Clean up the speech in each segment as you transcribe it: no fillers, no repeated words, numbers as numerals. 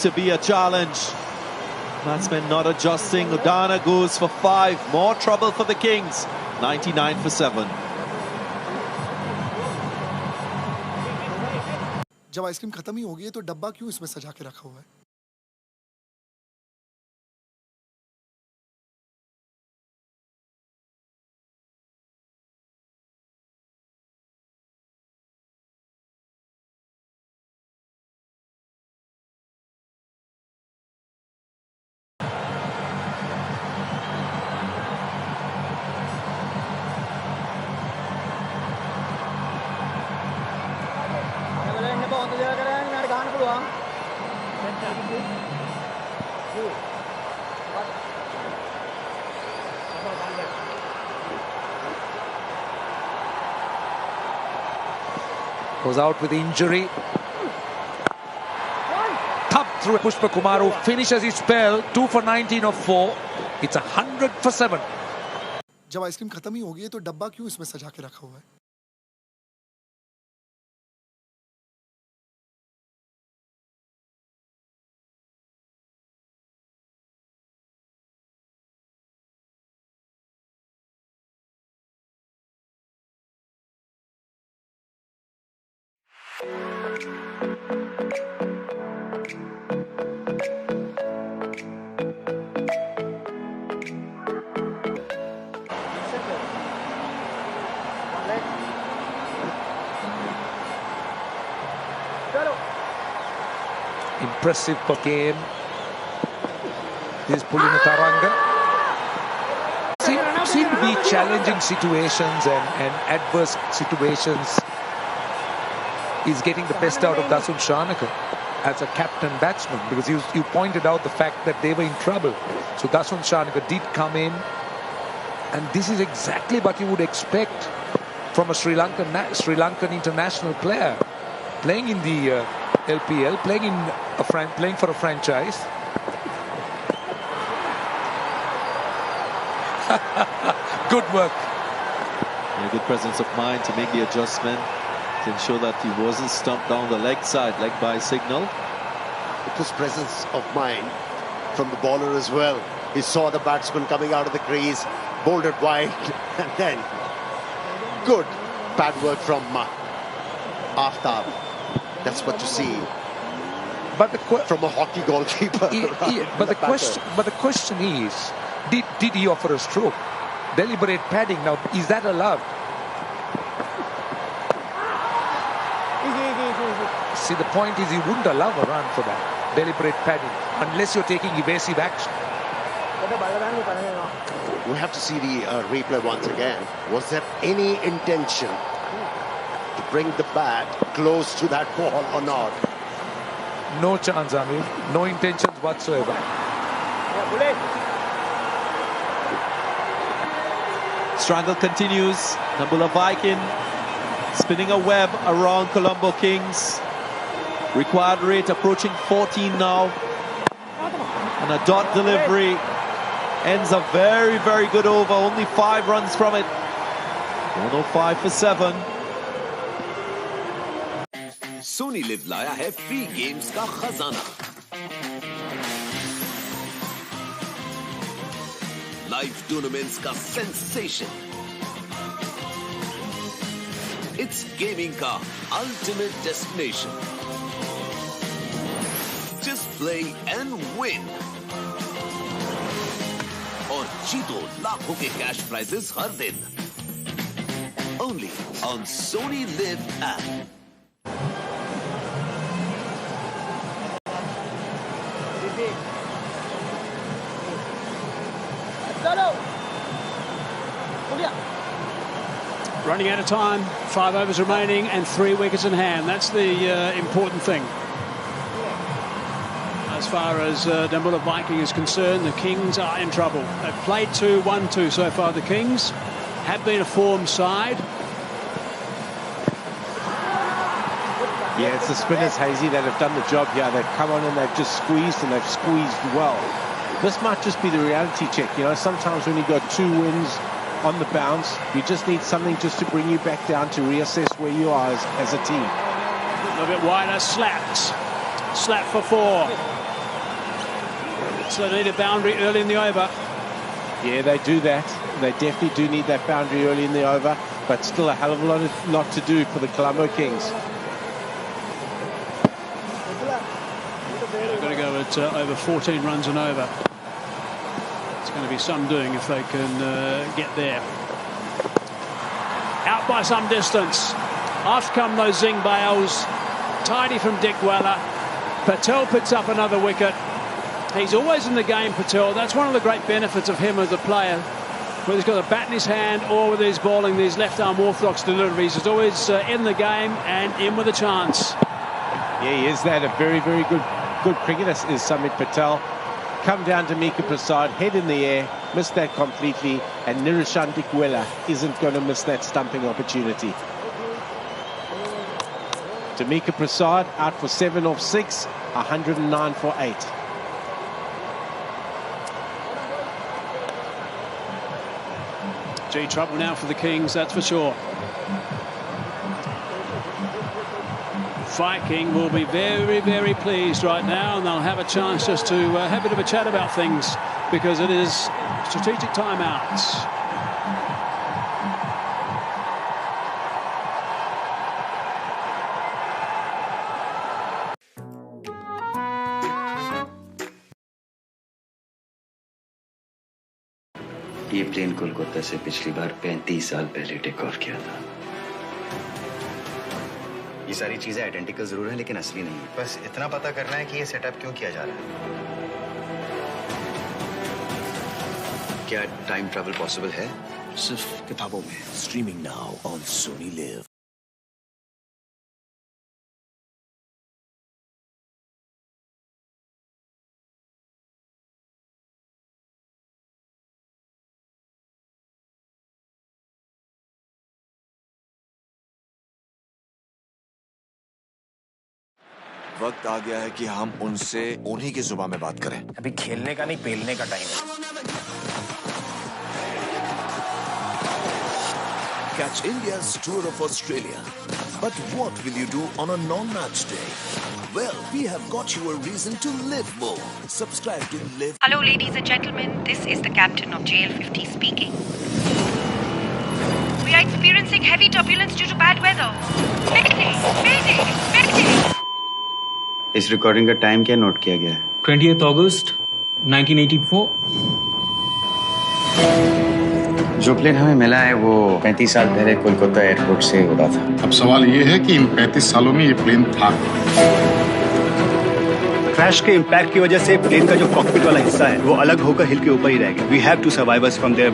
To be a challenge. Batsman not adjusting. Udana goes for 5. More trouble for the Kings. 99 for 7. जब ice cream खत्म ही हो गई है तो डब्बा क्यों इसमें सजा के रखा हुआ है? Goes out with injury. Thumped through Pushpa Kumar, who finishes his spell. 2 for 19 of 4. It's 100 for 7. जब आइसक्रीम खत्म ही हो गई है तो डब्बा क्यों इसमें सजा के रखा हुआ है? Impressive per game. This is pulling a taranga. Seem to be challenging situations and adverse situations. He's getting the best out of Dasun Shanaka as a captain batsman, because you pointed out the fact that they were in trouble. So Dasun Shanaka did come in, and this is exactly what you would expect from a Sri Lankan international player playing in the LPL, playing for a franchise. Good work. A good presence of mind to make the adjustment, to ensure that he wasn't stumped down the leg side, leg by signal. It was presence of mind from the bowler as well. He saw the batsman coming out of the crease, bowled it wide, and then good pad work from Aftab. That's what you see. But from a hockey goalkeeper. But the question is, did he offer a stroke? Deliberate padding. Now, is that allowed? See, the point is, he wouldn't allow a run for that deliberate padding unless you're taking evasive action. We have to see the replay once again. Was there any intention to bring the bat close to that ball or not? No chance, Amir. No intentions whatsoever. Strangle continues. Nambula Viking spinning a web around Colombo Kings. Required rate approaching 14 now. And a dot delivery ends a very, very good over. Only 5 runs from it. 105 for 7. Soni live लाया है free games का खजाना। Live tournaments का sensation. It's gaming का ultimate destination. Just play and win और जीतो लाखों के कैश प्राइजेस हर दिन। Only on Sony live app. Running out of time, 5 overs remaining and 3 wickets in hand. That's the important thing. As far as Nambula Viking is concerned, the Kings are in trouble. They've played 2-1-2 so far. The Kings have been a form side. Yeah, it's the spinners, Hazy, that have done the job here. They've come on and they've just squeezed, and they've squeezed well. This might just be the reality check. You know, sometimes when you've got 2 wins on the bounce, you just need something just to bring you back down to reassess where you are as a team. A little bit wider, slapped. Slap for 4. So they need a boundary early in the over. Yeah, they do that. They definitely do need that boundary early in the over, but still a hell of a lot to do for the Colombo Kings. They've got to go at over 14 runs and over. It's going to be some doing if they can get there. Out by some distance. Off come those zing bails. Tidy from Dick Weller. Patel picks up another wicket. He's always in the game, Patel. That's one of the great benefits of him as a player. Whether he's got a bat in his hand or whether he's bowling these left-arm orthodox deliveries, he's always in the game and in with a chance. Yeah, he is that. A very, very good cricketer is Samit Patel. Come down to Mika Prasad, head in the air, missed that completely, and Niroshan Dikwela isn't going to miss that stumping opportunity. Tamika Prasad out for 7 off 6, 109 for 8. Gee, trouble now for the Kings, that's for sure. Viking will be very, very pleased right now, and they'll have a chance just to have a bit of a chat about things, because it is strategic timeouts. ये plane Kolkata से पिछली बार 35 साल पहले take off किया था। ये सारी चीजें आइडेंटिकल जरूर हैं, लेकिन असली नहीं। बस इतना पता करना है कि ये सेटअप क्यों किया जा रहा है। क्या टाइम ट्रैवल पॉसिबल है? सिर्फ किताबों में। Streaming now on Sony live. वक्त आ गया है कि हम उनसे उन्हीं की जुबान में बात करें। अभी खेलने का नहीं, पेलने का टाइम है। Catch India's tour of Australia. But what will you do on a non-match day? Well, we have got you a reason to live more. Subscribe to Live. Hello, ladies and gentlemen. This is the captain of JL50 speaking. We are experiencing heavy turbulence due to bad weather. Mayday! Mayday! Mayday! इस recording का time क्या note किया गया है? 20th August 1984। जो plane हमें मिला है वो 35 साल पहले कोलकाता एयरपोर्ट से उड़ा था। अब सवाल ये है कि इन 35 सालों में ये प्लेन था। क्रैश के इम्पैक्ट की वजह से प्लेन का जो कॉकपिट वाला हिस्सा है वो अलग होकर हिल के ऊपर ही रह गया। We have to survive us from there.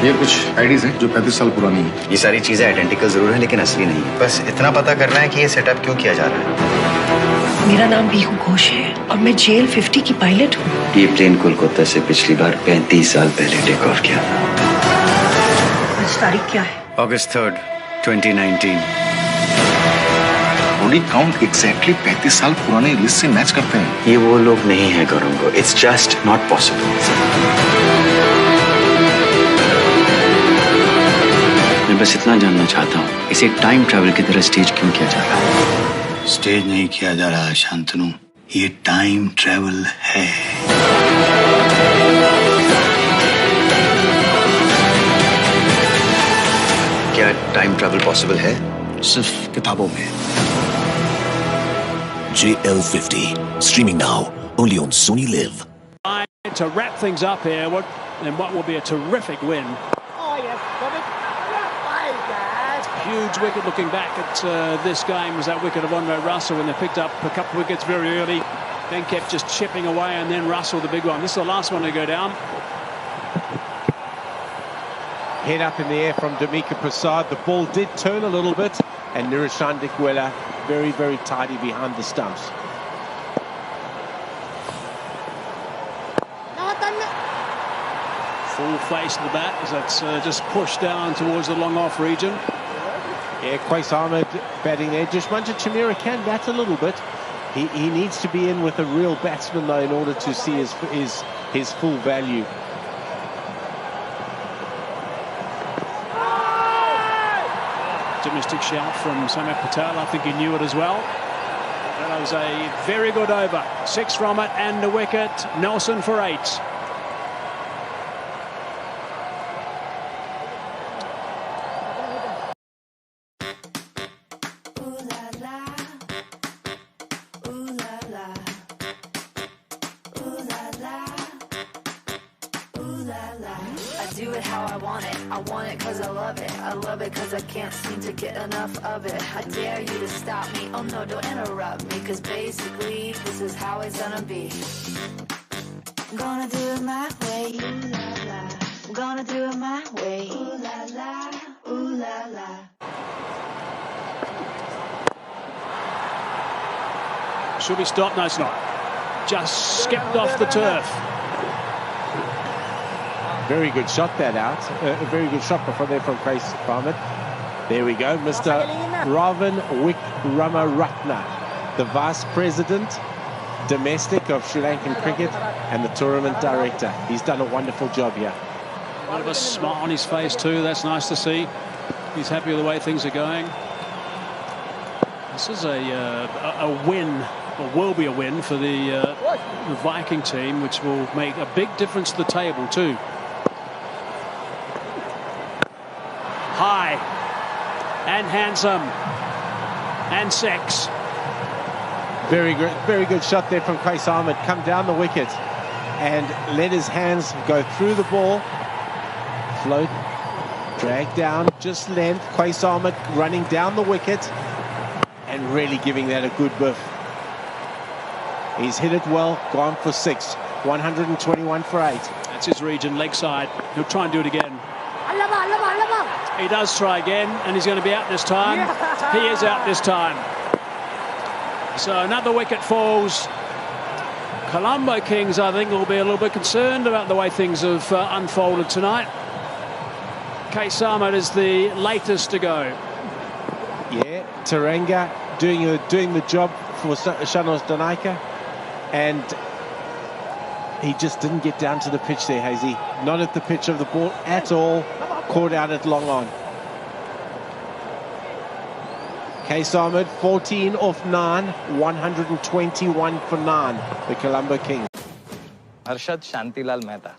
ये कुछ आईडीज हैं जो 35 साल पुरानी है। ये सारी चीजें आइडेंटिकल जरूर हैं, लेकिन असली नहीं है। बस इतना पता करना है कि ये सेटअप क्यों किया जा रहा है। मेरा नाम बीहू घोष है और मैं JL50 की पायलट हूँ। ये प्लेन कोलकाता से पिछली बार 35 साल पहले टेक ऑफ किया था। आज तारीख क्या है? August 3rd, 2019। Body count exactly 35 साल पुराने लिस्ट से मैच करते हैं। ये वो लोग नहीं है गौरव, इट्स जस्ट नॉट पॉसिबल। मैं बस इतना जानना चाहता हूँ, इसे टाइम ट्रैवल की तरह स्टेज क्यों किया जा रहा है? स्टेज नहीं किया जा रहा शांतनु, ये टाइम ट्रैवल है। क्या टाइम ट्रैवल पॉसिबल है? सिर्फ किताबों में। JL50 streaming now only on Sony Live. To wrap things up here, what will be a terrific win. Oh yes, got it. Huge wicket looking back at this game was that wicket of Andre Russell when they picked up a couple of wickets very early, then kept just chipping away, and then Russell the big one. This is the last one to go down. Head up in the air from Damika Prasad. The ball did turn a little bit, and Niroshan Dikwela very, very tidy behind the stumps. Full face of the bat as that's just pushed down towards the long off region. Yeah, Qais Ahmed batting there. Dushmanjit Chamira can bat a little bit. He needs to be in with a real batsman though in order to see his full value. Optimistic shout from Samit Patel. I think he knew it as well. But That was a very good over. 6 from it and a wicket. Nelson for 8. Do it how I want it cause I love it. I love it cause I can't seem to get enough of it. I dare you to stop me, oh no, don't interrupt me, cause basically this is how it's gonna be. I'm gonna do it my way, ooh la la. I'm gonna do it my way, ooh la la, ooh la la. Should be stopped? No, it's not. Just skipped off the turf. Very good shot that out. A very good shot before there from Chris Ahmed. There we go. Mr. Ravan Wickramaratne, the Vice President Domestic of Sri Lankan Cricket and the Tournament Director. He's done a wonderful job here. A bit of a smile on his face too. That's nice to see. He's happy with the way things are going. This is a win, or will be a win for the Viking team, which will make a big difference to the table too. High and handsome and 6. Very good shot there from Qais Ahmed. Come down the wicket and let his hands go through the ball. Float, drag down, just length. Qais Ahmed running down the wicket and really giving that a good biff. He's hit it well, gone for 6. 121 for 8. That's his region, leg side. He'll try and do it again. He does try again, and he's going to be out this time. He is out this time. So another wicket falls. Colombo Kings, I think, will be a little bit concerned about the way things have unfolded tonight. Qais Ahmed is the latest to go. Yeah, Taranga doing the job for Shanos Donaika, and he just didn't get down to the pitch there, Hazy. Not at the pitch of the ball at all. Caught out at long on. Qais Ahmed, 14 off 9, 121 for 9. The Colombo Kings. Arshad Shantilal Mehta.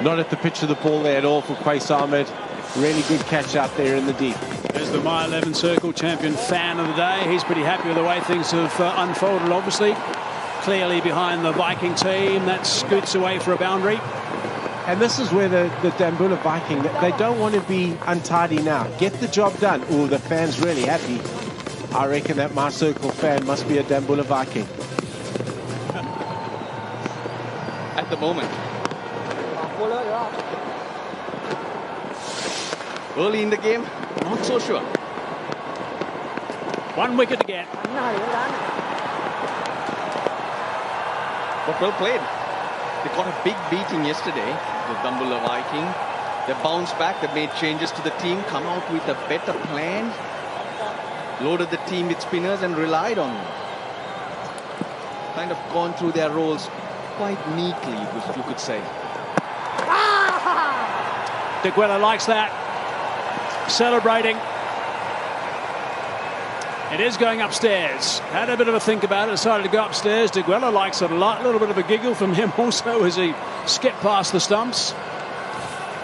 Not at the pitch of the ball there at all for Qais Ahmed. Really good catch out there in the deep. There's the My 11 Circle champion fan of the day. He's pretty happy with the way things have unfolded, obviously. Clearly behind the Viking team. That scoots away for a boundary. And this is where the Dambulla Viking, they don't want to be untidy now. Get the job done. Oh, the fan's really happy. I reckon that My Circle fan must be a Dambulla Viking. At the moment. Early in the game, not so sure. 1 wicket to get. But well played. They got a big beating yesterday, the Dambulla Viking. They bounced back, they made changes to the team, come out with a better plan, loaded the team with spinners and relied on them. Kind of gone through their roles quite neatly, you could say. De Guella likes that. Celebrating. It is going upstairs. Had a bit of a think about it, decided to go upstairs. De Guella likes it a lot. A little bit of a giggle from him also as he skipped past the stumps.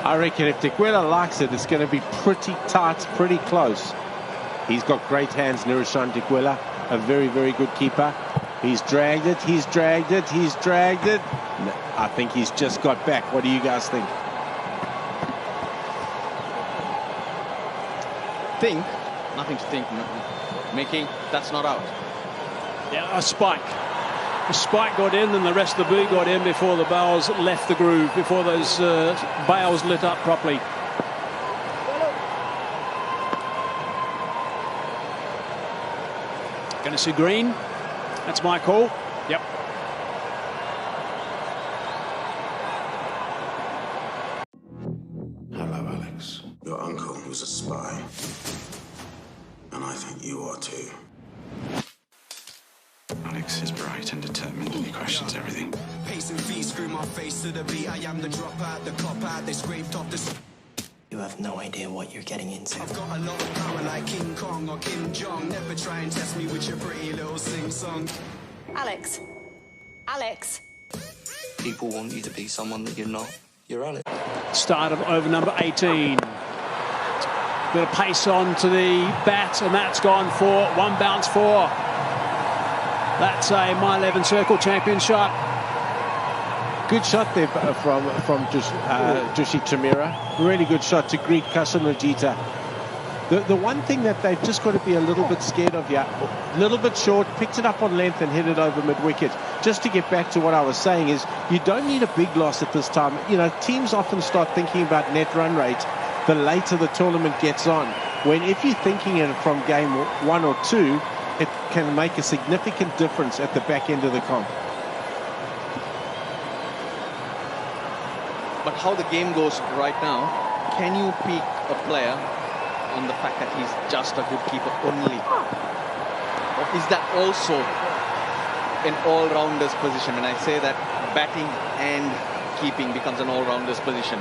I reckon if De Guella likes it, it's going to be pretty tight, pretty close. He's got great hands, Niroshan De Guella, a very, very good keeper. He's dragged it, he's dragged it, he's dragged it. No, I think he's just got back. What do you guys think? Think? Nothing to think. Making, that's not out. Yeah, a spike. The spike got in, and the rest of the boot got in before the bales left the groove, before those bales lit up properly. Going to see green. That's my call. Yep. Hello, Alex. Your uncle was a spy. And I think you are too. Alex is bright and determined, and he questions everything. Pacing feet, screw my face to the beat. I am the dropout, the cop out. They scraped off the. You have no idea what you're getting into. I've got a lot of power like King Kong or Kim Jong. Never try and test me with your pretty little sing-song. Alex. Alex. People want you to be someone that you're not. You're Alex. Start of over number 18. Bit of pace on to the bat, and that's gone for one bounce for. That's a mile 11 circle champion shot. Good shot there from Joshi Tamira. Really good shot to greet Kasan Rajita. The one thing that they've just got to be a little bit scared of here, a little bit short, picked it up on length and hit it over mid-wicket. Just to get back to what I was saying is, you don't need a big loss at this time. You know, teams often start thinking about net run rate the later the tournament gets on. When if you're thinking it from game 1 or 2, it can make a significant difference at the back end of the comp. But how the game goes right now, can you pick a player on the fact that he's just a good keeper only? Or is that also an all-rounder's position? When I say that batting and keeping becomes an all-rounder's position.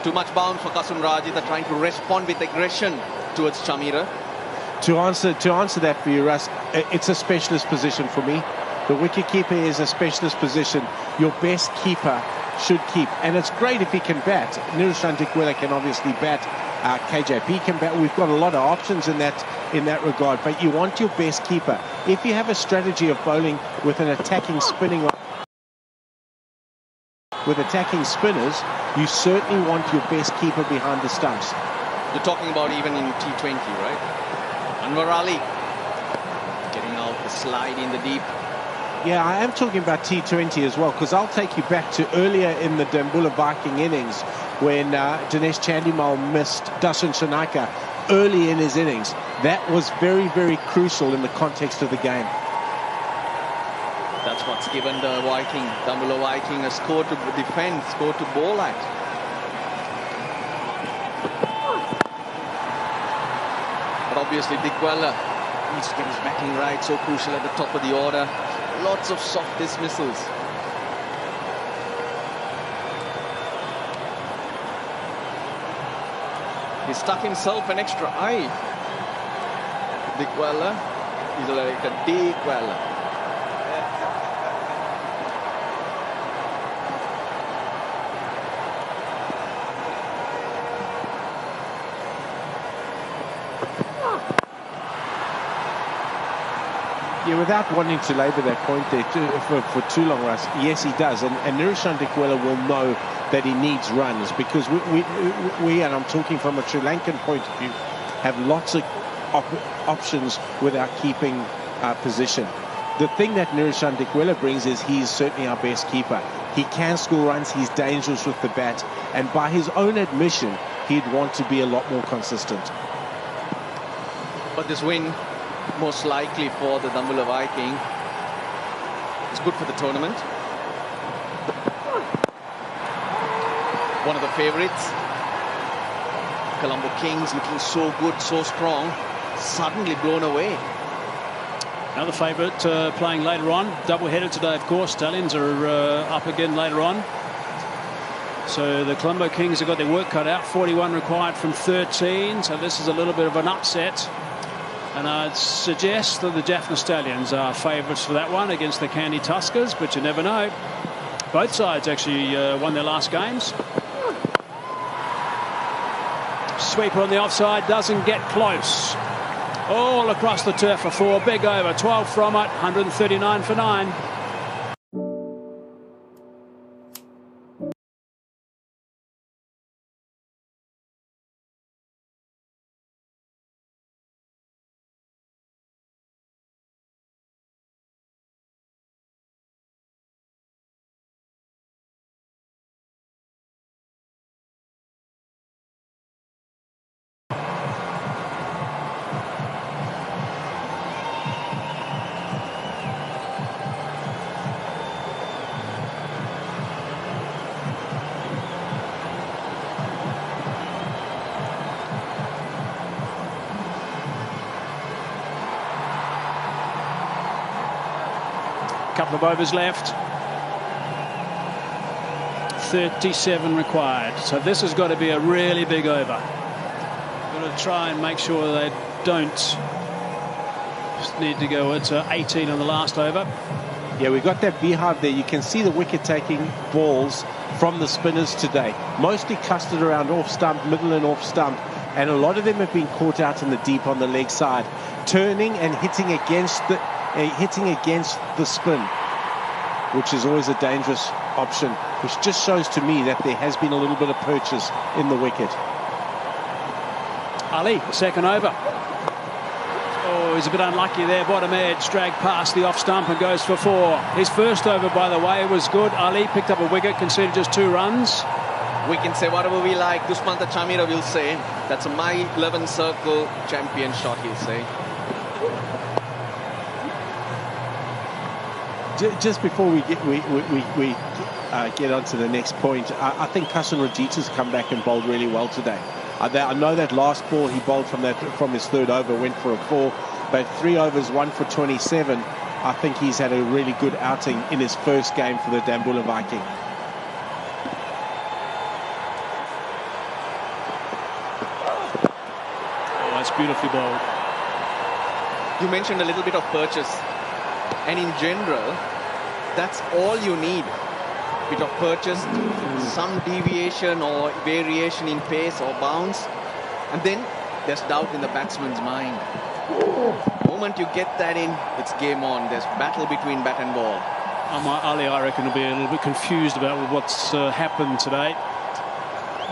Too much bounce for Kasun Rajita, trying to respond with aggression towards Chamira. To answer that for you, Russ, it's a specialist position for me. The wicket-keeper is a specialist position. Your best keeper should keep. And it's great if he can bat. Nirushan Dikwela can obviously bat. KJP can bat. We've got a lot of options in that regard. But you want your best keeper. If you have a strategy of bowling with an attacking spinning spinners, you certainly want your best keeper behind the stumps. You're talking about even in T20, right? Anwar Ali getting out the slide in the deep. Yeah, I am talking about T20 as well, because I'll take you back to earlier in the Dambula Viking innings when Dinesh Chandimal missed Dasun Shanaka early in his innings. That was very, very crucial in the context of the game. That's what's given the Viking, Dambula Viking, a score to defend, score to bowl at. But obviously Dikwela needs to get his batting right, so crucial at the top of the order. Lots of soft dismissals. He stuck himself an extra eye. Dikwela is like a Dikwela. Yeah, without wanting to labour that point there for too long, Russ, yes, he does. And Nirushan Dikwela will know that he needs runs, because we, and I'm talking from a Sri Lankan point of view, have lots of options with our keeping position. The thing that Nirushan Dikwela brings is he's certainly our best keeper. He can score runs, he's dangerous with the bat, and by his own admission, he'd want to be a lot more consistent. But this win, most likely for the Dambula Viking, is good for the tournament. One of the favourites, Colombo Kings, looking so good, so strong, suddenly blown away. Another favourite playing later on, double-headed today, of course. Stallions are up again later on. So the Colombo Kings have got their work cut out. 41 required from 13, so this is a little bit of an upset. And I'd suggest that the Jaffna Stallions are favourites for that one against the Candy Tuskers, but you never know. Both sides actually won their last games. Sweeper on the offside, doesn't get close. All across the turf for 4. Big over. 12 from it. 139 for 9. Couple of overs left. 37 required. So this has got to be a really big over. Got to try and make sure they don't just need to go to 18 on the last over. Yeah, we got that beehive there. You can see the wicket-taking balls from the spinners today. Mostly clustered around off stump, middle and off stump. And a lot of them have been caught out in the deep on the leg side. Turning and hitting against the spin, which is always a dangerous option, which just shows to me that there has been a little bit of purchase in the wicket. Ali, second over. Oh, he's a bit unlucky there. Bottom edge, dragged past the off stump and goes for 4. His first over, by the way, was good. Ali picked up a wicket, conceded just 2 runs. We can say whatever we like. Dushmanta Chamira will say that's a my 11 circle champion shot, he'll say. Just before we get on to the next point, I think Kasan Rajita's come back and bowled really well today. I know that last ball he bowled from his third over went for a 4, but 3 overs, 1 for 27. I think he's had a really good outing in his first game for the Dambulla Viking. Oh, that's beautifully bowled. You mentioned a little bit of purchase. And in general, that's all you need. Bit of purchase, some deviation or variation in pace or bounce. And then there's doubt in the batsman's mind. The moment you get that in, it's game on. There's battle between bat and ball. Ali, I reckon, will be a little bit confused about what's happened today.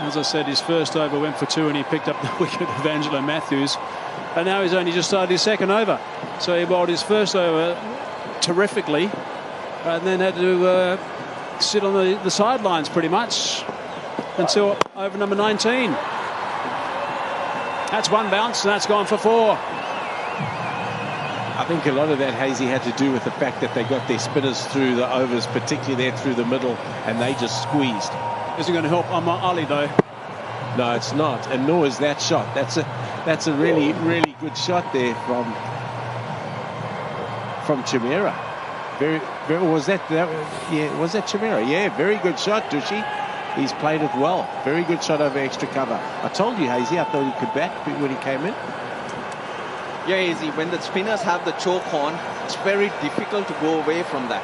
As I said, his first over went for 2 and he picked up the wicket of Angelo Matthews. And now he's only just started his second over. So he bowled his first over terrifically and then had to sit on the sidelines pretty much until over number 19. That's one bounce and that's gone for 4. I think a lot of that, Hazy, had to do with the fact that they got their spinners through the overs, particularly there through the middle, and they just squeezed. Isn't going to help Ali though. No, it's not, and nor is that shot. That's a really, really good shot there from Chamira. Very, was that Chamira? Yeah, very good shot, Dushi. He's played it well. Very good shot over extra cover. I told you, Hazy, I thought he could bat when he came in. Yeah, Hazy, when the spinners have the choke on, it's very difficult to go away from that.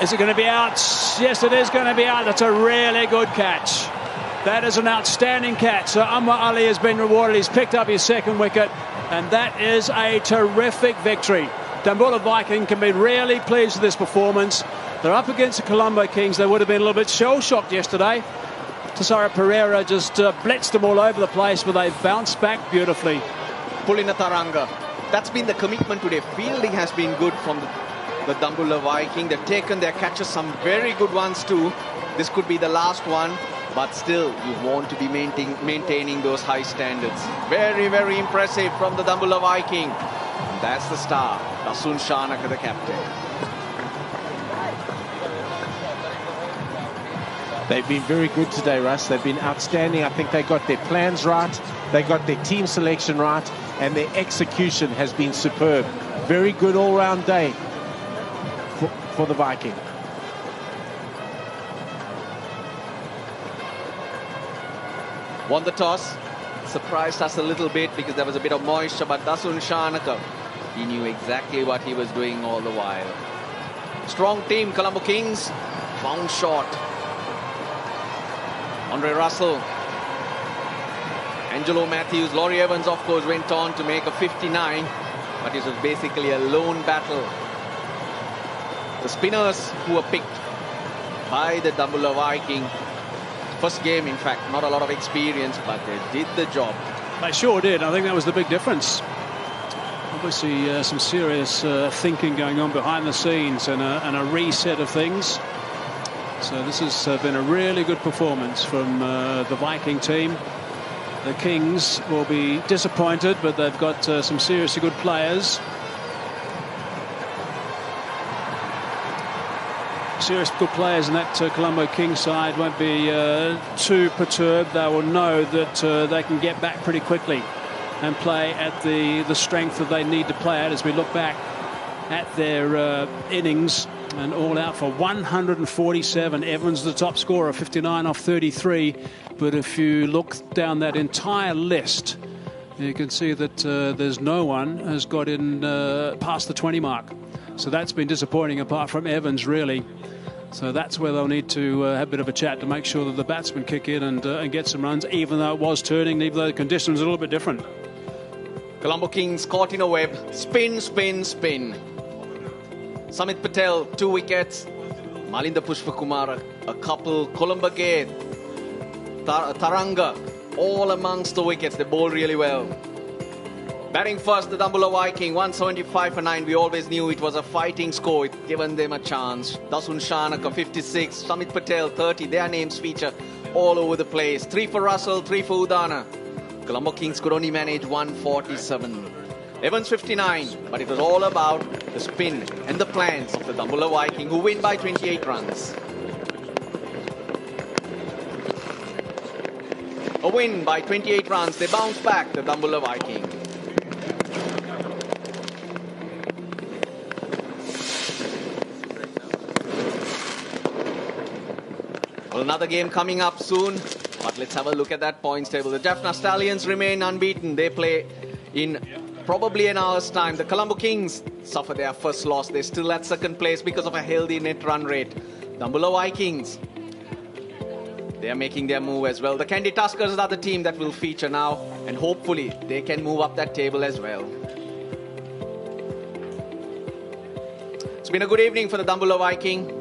Is it going to be out? Yes, it is going to be out. That's a really good catch. That is an outstanding catch. So Anwar Ali has been rewarded. He's picked up his second wicket, and that is a terrific victory. Dambulla Viking can be really pleased with this performance. They're up against the Colombo Kings. They would have been a little bit shell-shocked yesterday. Tasara Pereira just blitzed them all over the place, but they've bounced back beautifully. Pulina Taranga. That's been the commitment today. Fielding has been good from the Dambulla Viking. They've taken their catches, some very good ones too. This could be the last one, but still you want to be maintaining those high standards. Very, very impressive from the Dambulla Viking. And that's the star, Dasun Shanaka, the captain. They've been very good today, Russ. They've been outstanding. I think they got their plans right, they got their team selection right, and their execution has been superb. Very good all-round day for the Viking. Won the toss. Surprised us a little bit because there was a bit of moisture, but Dasun Shanaka, he knew exactly what he was doing all the while. Strong team, Colombo Kings. Bounce shot. Andre Russell. Angelo Matthews. Laurie Evans, of course, went on to make a 59. But it was basically a lone battle. The spinners who were picked by the Dambulla Viking. First game, in fact, not a lot of experience, but they did the job. They sure did. I think that was the big difference. Obviously, some serious thinking going on behind the scenes and a reset of things. So this has been a really good performance from the Viking team. The Kings will be disappointed, but they've got some seriously good players. Serious good players in that Colombo Kings side won't be too perturbed. They will know that they can get back pretty quickly and play at the strength that they need to play at as we look back at their innings. And all out for 147. Evans the top scorer, 59 off 33. But if you look down that entire list, you can see that there's no one has got in past the 20 mark. So that's been disappointing apart from Evans, really. So that's where they'll need to have a bit of a chat to make sure that the batsmen kick in and get some runs, even though it was turning, even though the conditions are a little bit different. Colombo Kings caught in a web. Spin, spin, spin. Samit Patel, 2 wickets. Malinda Pushpakumar, a couple. Colombo Gate, Taranga, all amongst the wickets. They bowled really well. Batting first, the Dambulla Viking, 175 for 9. We always knew it was a fighting score. It given them a chance. Dasun Shanaka, 56. Samit Patel, 30. Their names feature all over the place. 3 for Russell, 3 for Udana. Colombo Kings could only manage 147. Evans 59, but it was all about the spin and the plans of the Dambulla Viking, who win by 28 runs. A win by 28 runs. They bounce back, the Dambulla Viking. Well, another game coming up soon, but let's have a look at that points table. The Jaffna Stallions remain unbeaten. They play in probably an hour's time. The Colombo Kings suffer their first loss. They're still at second place because of a healthy net run rate. Dambulla Vikings, they are making their move as well. The Kandy Tuskers are the team that will feature now, and hopefully they can move up that table as well. It's been a good evening for the Dambulla Viking,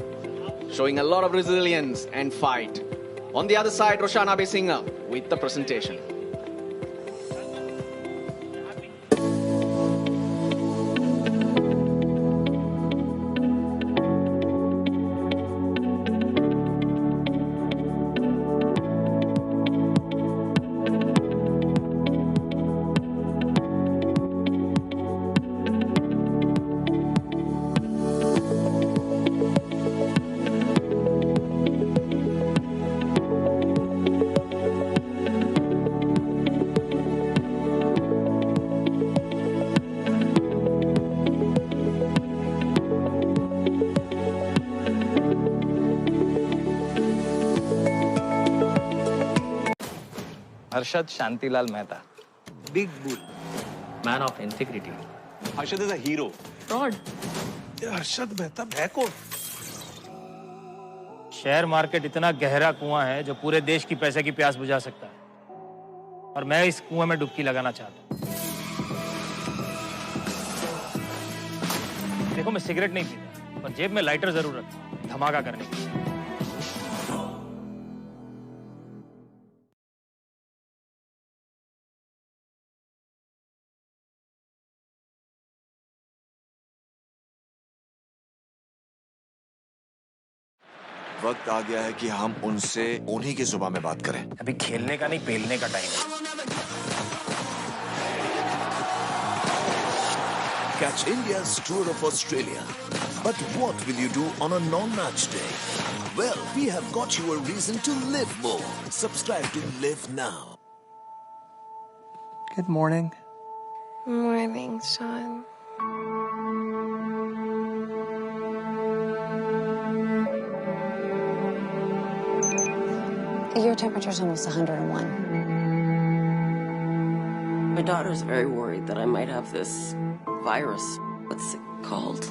showing a lot of resilience and fight. On the other side, Roshana Besinga with the presentation. Harshad Shantilal Mehta. Big bull. Man of integrity. Harshad is a hero. Fraud. Harshad Mehta bheko. Share market इतना गहरा कुआं है जो पूरे देश की पैसे की प्यास बुझा सकता है, और मैं इस कुएं में डुबकी लगाना चाहता हूं। देखो, मैं सिगरेट नहीं पीता, पर जेब में लाइटर जरूर रखता हूं, धमाका करने के लिए। वक्त आ गया है कि हम उनसे उन्हीं की जुबान में बात करें। अभी खेलने का नहीं, पेलने का टाइम है। Catch India's tour of Australia. But what will you do on a non-match day? Well, we have got you a reason to live more. Subscribe to Live Now. Good morning. Morning, son. Your temperature's almost 101. My daughter's very worried that I might have this virus. What's it called?